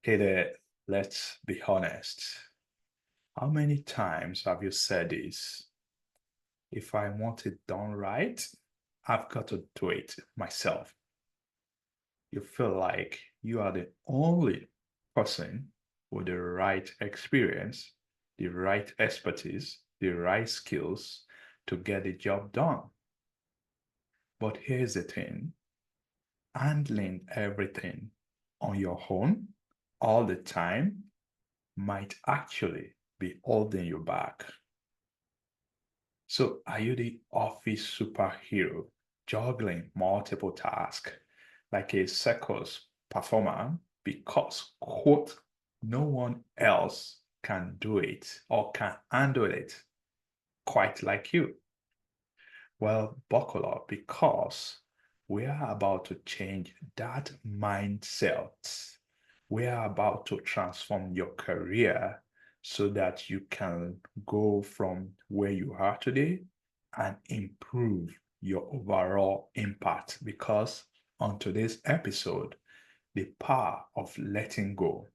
Hey there, let's be honest. How many times have you said this? If I want it done right, I've got to do it myself. You feel like you are the only person with the right experience, the right expertise, the right skills to get the job done. But here's the thing, handling everything on your own all the time might actually be holding you back. So, are you the office superhero juggling multiple tasks like a circus performer because, quote, no one else can do it or can handle it quite like you? Well, buckle up because we are about to change that mindset. We are about to transform your career so that you can go from where you are today and improve your overall impact. Because on today's episode, the power of letting go,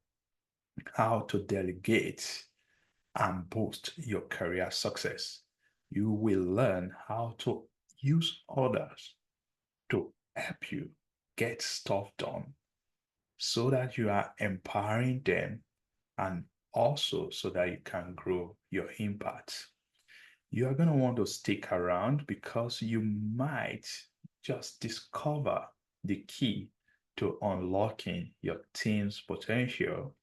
how to delegate and boost your career success. You will learn how to use others to help you get stuff done so that you are empowering them and also so that you can grow your impact. You are going to want to stick around because you might just discover the key to unlocking your team's potential,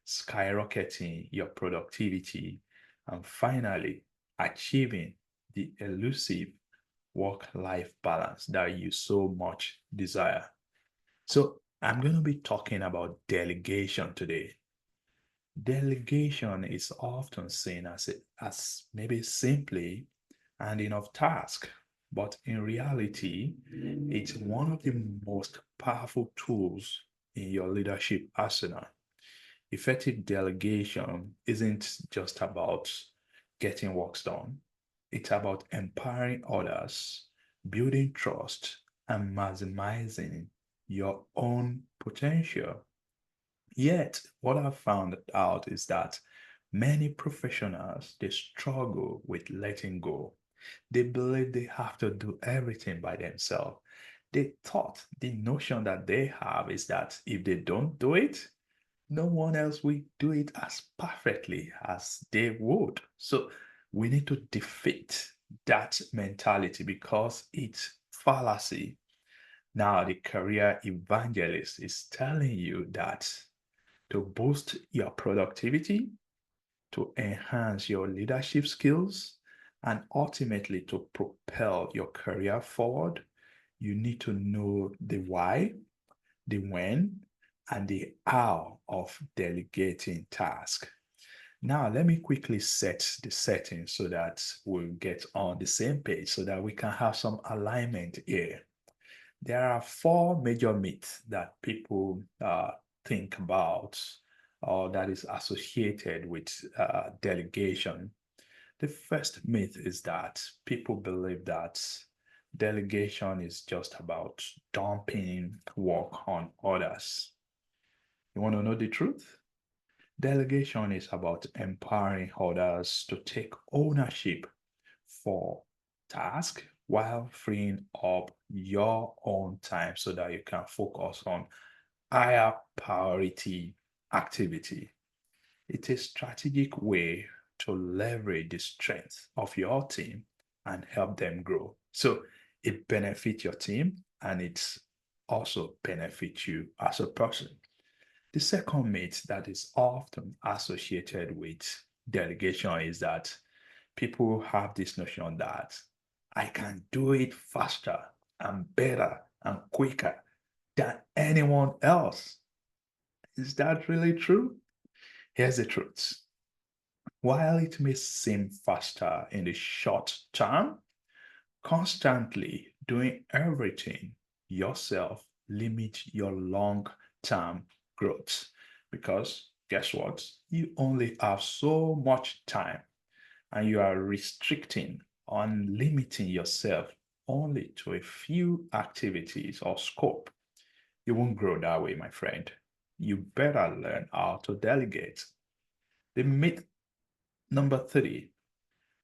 skyrocketing your productivity, and finally achieving the elusive work life balance that you so much desire. So, I'm going to be talking about delegation today. Delegation is often seen as maybe simply handing off task, but in reality, it's one of the most powerful tools in your leadership arsenal. Effective delegation isn't just about getting work done, it's about empowering others, building trust, and maximizing your own potential. Yet, what I've found out is that many professionals they struggle with letting go. They believe they have to do everything by themselves. The notion that they have is that if they don't do it, no one else will do it as perfectly as they would. So we need to defeat that mentality because it's fallacy. Now, the career evangelist is telling you that to boost your productivity, to enhance your leadership skills, and ultimately to propel your career forward, you need to know the why, the when, and the how of delegating tasks. Now, let me quickly set the settings so that we'll get on the same page so that we can have some alignment here. There are four major myths that people think about or that is associated with delegation. The first myth is that people believe that delegation is just about dumping work on others. You want to know the truth? Delegation is about empowering others to take ownership for tasks while freeing up your own time so that you can focus on higher priority activity. It's a strategic way to leverage the strength of your team and help them grow. So it benefits your team and it's also benefits you as a person. The second myth that is often associated with delegation is that people have this notion that I can do it faster and better and quicker than anyone else. Is that really true? Here's the truth. While it may seem faster in the short term, constantly doing everything yourself limits your long term growth because guess what? You only have so much time and you are restricting on limiting yourself only to a few activities or scope. You won't grow that way, my friend. you better learn how to delegate. The myth number 3,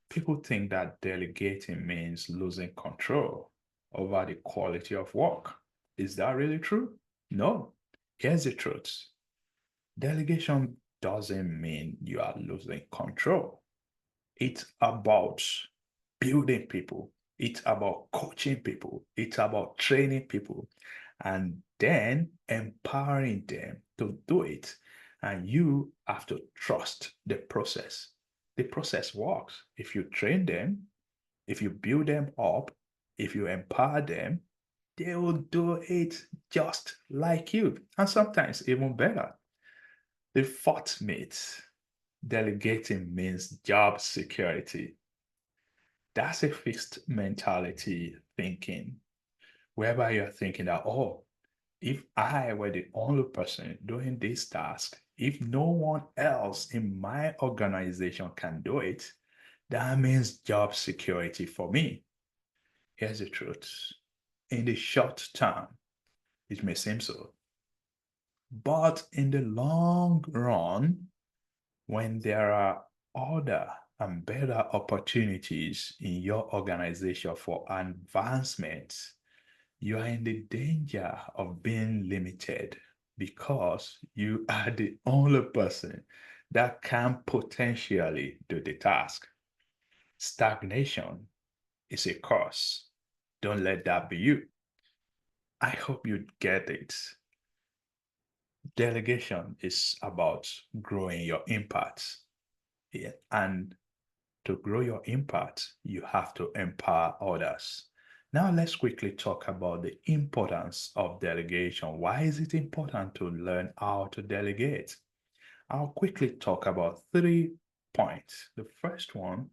people think that delegating means losing control over the quality of work. Is that really true? No. Here's the truth. Delegation doesn't mean you are losing control. It's about building people. It's about coaching people. It's about training people and then empowering them to do it. And you have to trust the process. The process works. If you train them, if you build them up, if you empower them, they will do it just like you, and sometimes even better. The fourth myth, delegating means job security. That's a fixed mentality thinking, whereby you're thinking that, oh, if I were the only person doing this task, if no one else in my organization can do it, that means job security for me. Here's the truth. In the short term, it may seem so. But in the long run, when there are other and better opportunities in your organization for advancement, you are in the danger of being limited because you are the only person that can potentially do the task. Stagnation is a curse. Don't let that be you. I hope you get it. Delegation is about growing your impact. Yeah. And to grow your impact, you have to empower others. Now, let's quickly talk about the importance of delegation. Why is it important to learn how to delegate? I'll quickly talk about 3 points. The first one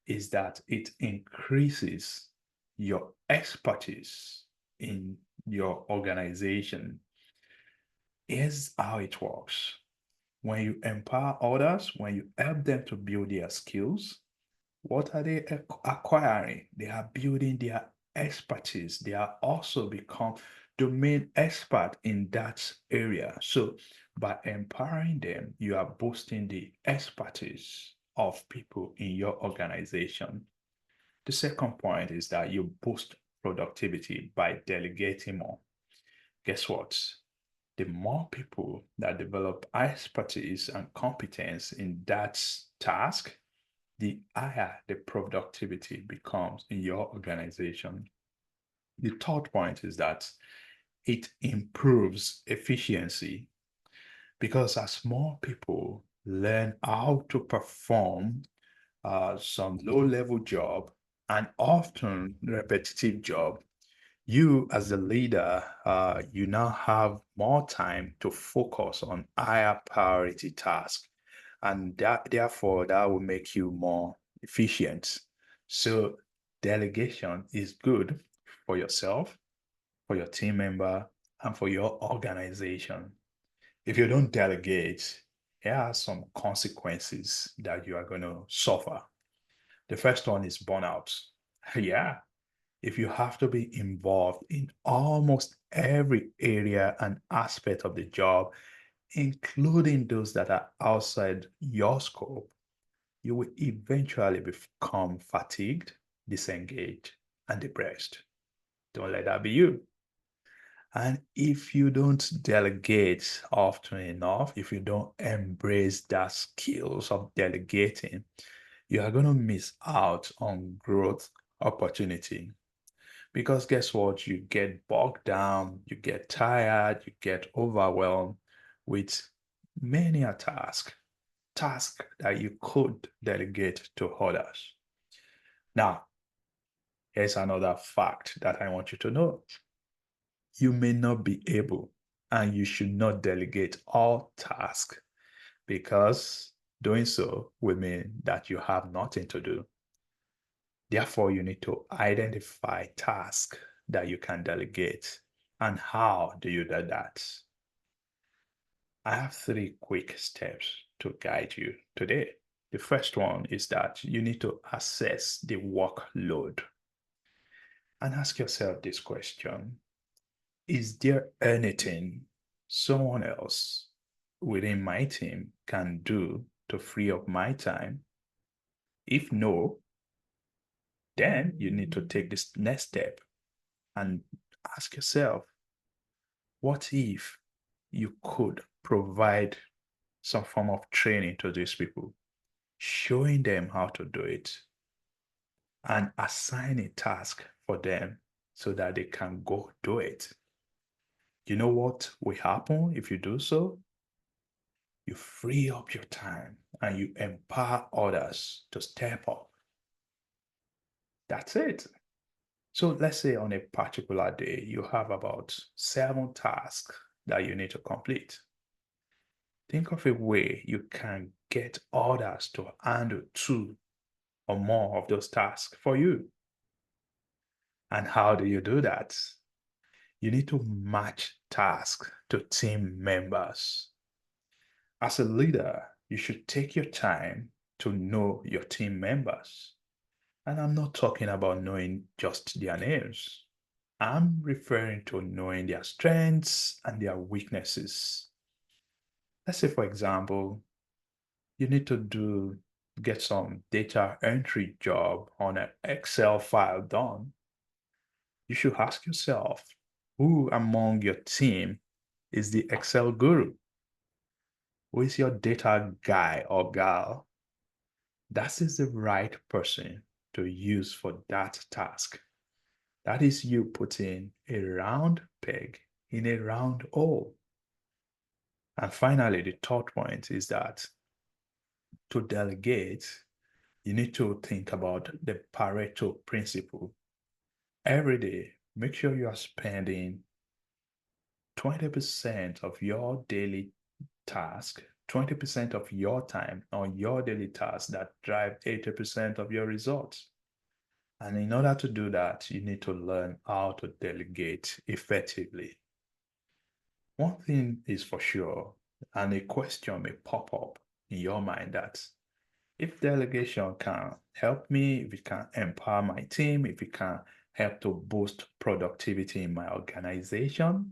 is that it increases your expertise in your organization. Here's how it works. When you empower others, when you help them to build their skills, what are they acquiring? They are building their expertise. They are also become domain expert in that area. So by empowering them, you are boosting the expertise of people in your organization. The second point is that you boost productivity by delegating more. Guess what? The more people that develop expertise and competence in that task, the higher the productivity becomes in your organization. The third point is that it improves efficiency because as more people learn how to perform some low-level job and often repetitive job, you as a leader, you now have more time to focus on higher priority tasks, and that therefore that will make you more efficient. So delegation is good for yourself, for your team member, and for your organization. If you don't delegate, here are some consequences that you are going to suffer. The first one is burnout. Yeah, if you have to be involved in almost every area and aspect of the job, including those that are outside your scope, you will eventually become fatigued, disengaged, and depressed. Don't let that be you. And if you don't delegate often enough, if you don't embrace that skills of delegating, you are going to miss out on growth opportunity. Because guess what? You get bogged down, you get tired, you get overwhelmed with many a task that you could delegate to others. Now, here's another fact that I want you to know. You may not be able and you should not delegate all tasks because doing so will mean that you have nothing to do. Therefore, you need to identify tasks that you can delegate. And how do you do that? I have 3 quick steps to guide you today. The first one is that you need to assess the workload and ask yourself this question. Is there anything someone else within my team can do to free up my time? If no, then you need to take this next step and ask yourself, what if you could provide some form of training to these people, showing them how to do it, and assign a task for them so that they can go do it? You know what will happen if you do so? You free up your time and you empower others to step up. That's it. So let's say on a particular day, you have about 7 tasks that you need to complete. Think of a way you can get others to handle 2 or more of those tasks for you. And how do you do that? You need to match tasks to team members. As a leader, you should take your time to know your team members. And I'm not talking about knowing just their names. I'm referring to knowing their strengths and their weaknesses. Let's say, for example, you need to get some data entry job on an Excel file done. You should ask yourself, who among your team is the Excel guru? Who is your data guy or gal? That is the right person to use for that task. That is you putting a round peg in a round hole. And finally, the third point is that to delegate, you need to think about the Pareto principle. Every day, make sure you are spending 20% of your daily task, 20% of your time on your daily tasks that drive 80% of your results. And in order to do that, you need to learn how to delegate effectively. One thing is for sure, and a question may pop up in your mind, that if delegation can help me, if it can empower my team, if it can help to boost productivity in my organization,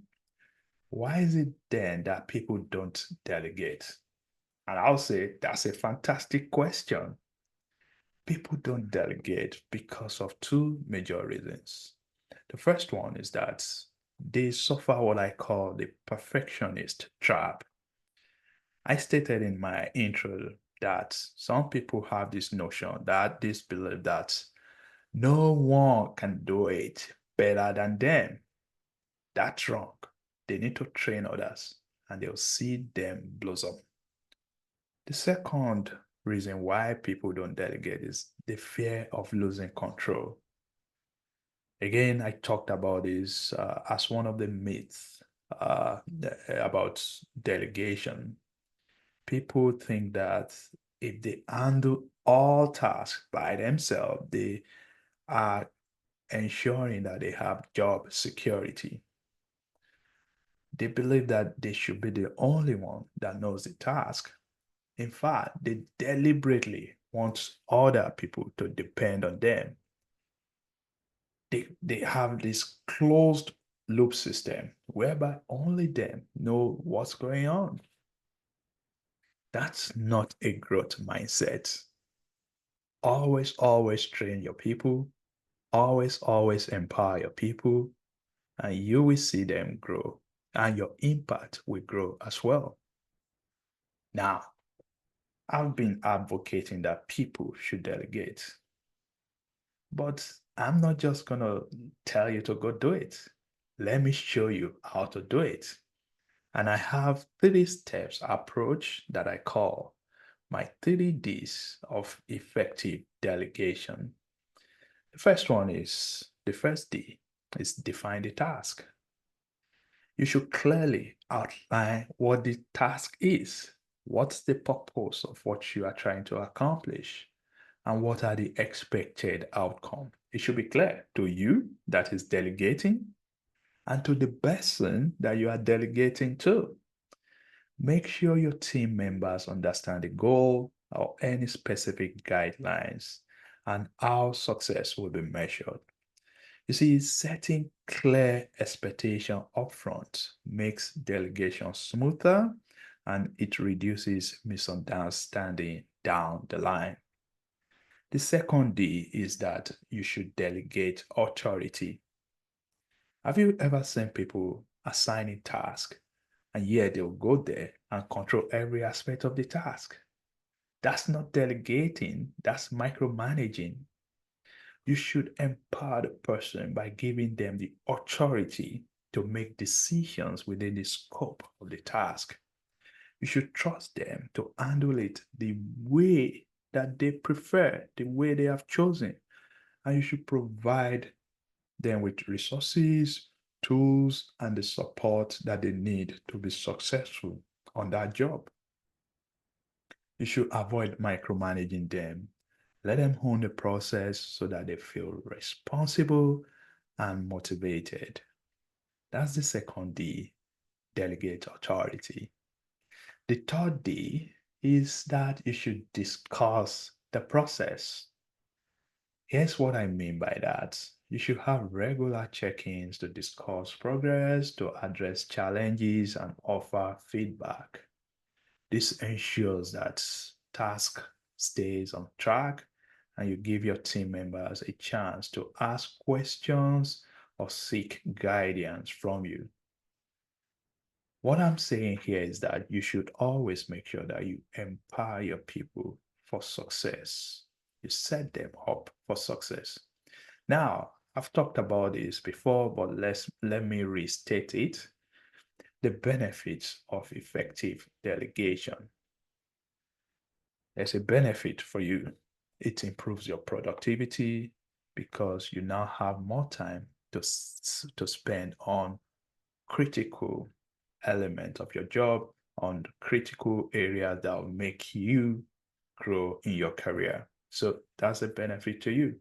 why is it then that people don't delegate? And I'll say that's a fantastic question. People don't delegate because of 2 major reasons. The first one is that they suffer what I call the perfectionist trap. I stated in my intro that some people have this notion, that this belief that no one can do it better than them. That's wrong. They need to train others and they'll see them blossom. The second reason why people don't delegate is the fear of losing control. Again, I talked about this as one of the myths about delegation. People think that if they handle all tasks by themselves, they are ensuring that they have job security. They believe that they should be the only one that knows the task. In fact, they deliberately want other people to depend on them. They have this closed loop system whereby only them know what's going on. That's not a growth mindset. Always train your people. Always empower your people, and you will see them grow, and your impact will grow as well. Now, I've been advocating that people should delegate, but I'm not just going to tell you to go do it. Let me show you how to do it. And I have 3 steps approach that I call my 3 Ds of effective delegation. The first D is define the task. You should clearly outline what the task is. What's the purpose of what you are trying to accomplish? And what are the expected outcome? It should be clear to you that is delegating and to the person that you are delegating to. Make sure your team members understand the goal or any specific guidelines and how success will be measured. You see, setting clear expectation upfront makes delegation smoother and it reduces misunderstanding down the line. The second D is that you should delegate authority. Have you ever seen people assigning tasks and yet they'll go there and control every aspect of the task? That's not delegating, that's micromanaging. You should empower the person by giving them the authority to make decisions within the scope of the task. You should trust them to handle it the way that they prefer, the way they have chosen. And you should provide them with resources, tools, and the support that they need to be successful on that job. You should avoid micromanaging them. Let them own the process so that they feel responsible and motivated. That's the second D, delegate authority. The third D is that you should discuss the process. Here's what I mean by that. You should have regular check ins to discuss progress, to address challenges, and offer feedback. This ensures that task stays on track and you give your team members a chance to ask questions or seek guidance from you. What I'm saying here is that you should always make sure that you empower your people for success. You set them up for success. Now, I've talked about this before, but let me restate it. The benefits of effective delegation. There's a benefit for you. It improves your productivity because you now have more time to spend on critical element of your job, on critical areas that will make you grow in your career. So that's a benefit to you.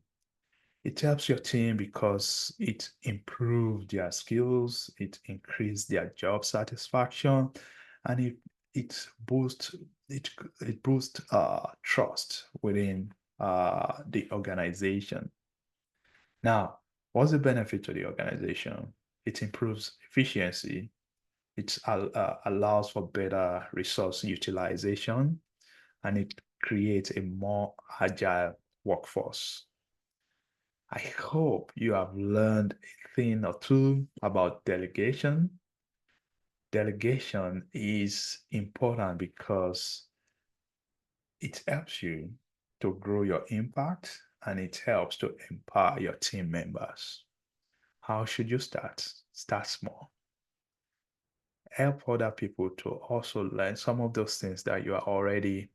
It helps your team because it improves their skills, it increases their job satisfaction, and it boosts it boosts trust within the organization. Now, what's the benefit to the organization? It improves efficiency. It allows for better resource utilization, and it creates a more agile workforce. I hope you have learned a thing or two about delegation. Delegation is important because it helps you to grow your impact and it helps to empower your team members. How should you start? Start small. Help other people to also learn some of those things that you are already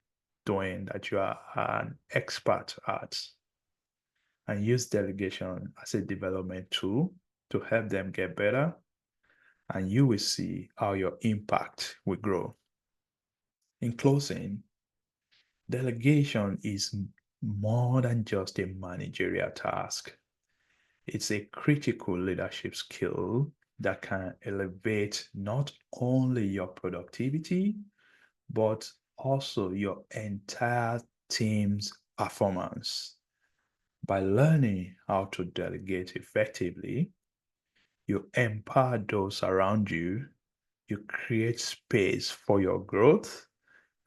doing, that you are an expert at, and use delegation as a development tool to help them get better, and you will see how your impact will grow. In closing, delegation is more than just a managerial task. It's a critical leadership skill that can elevate not only your productivity, but also your entire team's performance. By learning how to delegate effectively, you empower those around you, you create space for your growth,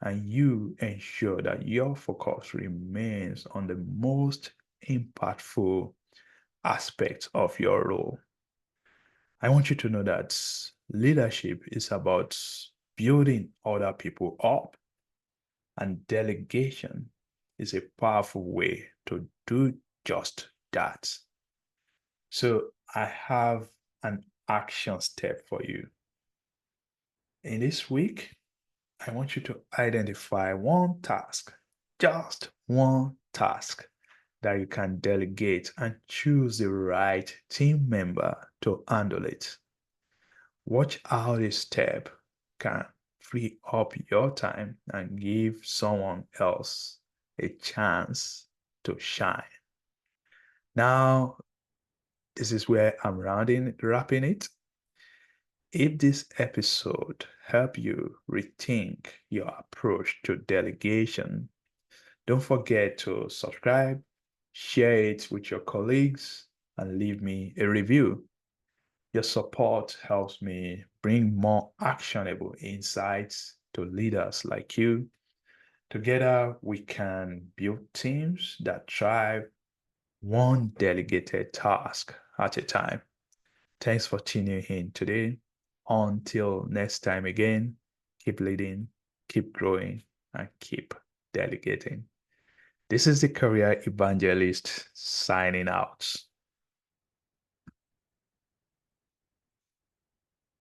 and you ensure that your focus remains on the most impactful aspects of your role. I want you to know that leadership is about building other people up, and delegation is a powerful way to do just that. So I have an action step for you. In this week, I want you to identify one task, just one task that you can delegate and choose the right team member to handle it. Watch how this step can free up your time and give someone else a chance to shine. Now, this is where I'm wrapping it. If this episode helped you rethink your approach to delegation, don't forget to subscribe, share it with your colleagues, and leave me a review. Your support helps me bring more actionable insights to leaders like you. Together, we can build teams that thrive one delegated task at a time. Thanks for tuning in today. Until next time again, keep leading, keep growing, and keep delegating. This is the Career Evangelist signing out.